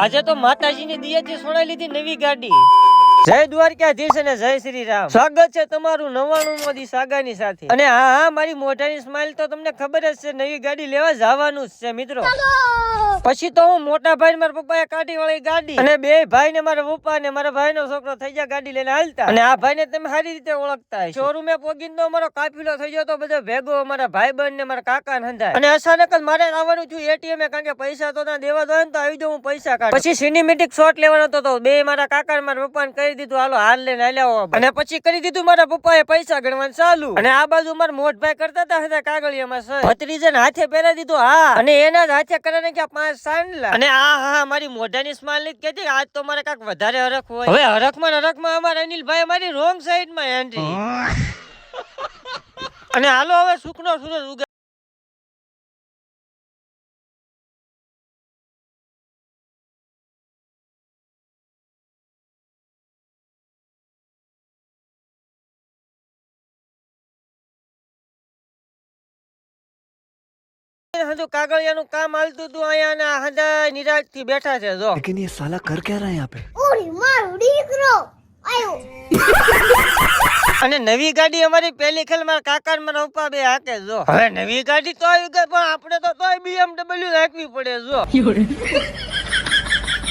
આજે તો માતાજીની દિયાથી સોનાઈ લીધી નવી ગાડી। જય દ્વારકાધીશ અને જય શ્રી રામ। સ્વાગત છે તમારું 99 મોદી સાગાની સાથે। અને હા મારી મોઢાની સ્માઈલ તો તમને ખબર જ છે, નવી ગાડી લેવા જવાનું જ છે મિત્રો। પછી તો હું મોટા ભાઈ મારા પપ્પાએ કાઢી વાળી ગાડી, અને બે ભાઈ ને મારા પપ્પા ને મારા ભાઈ નો છોકરો થઈ ગયા ગાડી લઈને હાલતા। અને આ ભાઈ ને તમે સારી રીતે ઓળખતા હશો। શોરૂમે પોગીને તો અમારો કાફિલો થઈ ગયો તો બધો ભેગો, અમારા ભાઈ બહેન ને મારા કાકા ને હંધાય। અને અચાનક જ મારે આવવાનું થયું એટીએમ એ, કારણ કે પૈસા તો ના દેવા દો ને તો આવી જાઉં હું પૈસા કાઢ। પછી સિનેમેટિક શોટ લેવાનો તો બે મારા કાકા ને મારા પપ્પા ને કહી દીધું હાલો હાલ લઈને હાલ્યા। અને પછી કરી દીધું મારા પપ્પા એ પૈસા ગણવાનું ચાલુ। અને આ બાજુ મારા મોટભાઈ કરતા હતા કાગળિયામાં સહી। ભત્રીજાને હાથે પહેરાવી દીધું હા, અને એના જ હાથે કરે કે 5 સાંડલા। અને હા મારી મોઢાની સ્માઈલ ની કહેતી આજ તો મારે કાંઈક વધારે હરખ હોય। હવે હરખમાં અમારા અનિલભાઈ મારી રોંગ સાઈડ માં એન્ટ્રી। અને હાલો હવે સુખનો સૂરજ ઉગે। કાગળિયાનું કામ હાલતું હતું અહીંયા, અને હંધા નિરાશ થી બેઠા છે જો। लेकिन ये साला कर क्या रहा है यहाँ पे? ઓરી મારો દીકરો આયો। અને નવી ગાડી અમારી પહેલી ખેલ મારા કાકા ને મારા પપ્પા બે હાકે જો। હવે નવી ગાડી તો આવી ગઈ, પણ આપણે તો તોય BMW રાખવી પડે જો।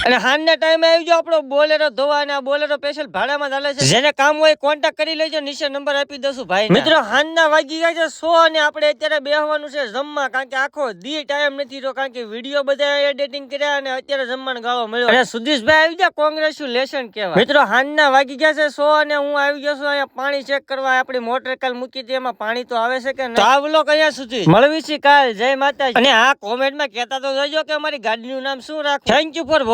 અને હાનના ટાઈમે આવી ગયો આપણો બોલેરો ધોવા, અને આ બોલેરો સ્પેશિયલ ભાડામાં ચાલે છે। જેને કામ હોય કોન્ટેક્ટ કરી લેજો, નીચે નંબર આપી દઉં ભાઈ। મિત્રો હાનના વાગી ગયા છે 100, અને આપણે અત્યારે બેહવાનું છે જમવા, કારણ કે આખો દી ટાઈમ નથી રહ્યો, કારણ કે વિડીયો બધા એડિટિંગ કર્યા અને અત્યારે જમવાનો ગાળો મળ્યો। અને સુધીશભાઈ આવી ગયા, કોંગ્રેચ્યુલેશન કહેવાય। મિત્રો હાનના વાગી ગયા છે 100, અને હું આવી ગયો છું અહીંયા પાણી ચેક કરવા। આપણી મોટર કાલ મૂકી હતી, એમાં પાણી તો આવે છે કે નહીં? તો આ વ્લોગ અહીંયા સુધી, મળવી છે કાલ। જય માતાજી। અને હા કોમેન્ટમાં કહેતા તો જજો કે અમારી ગાડીનું નામ શું રાખવું। Thank you for watch.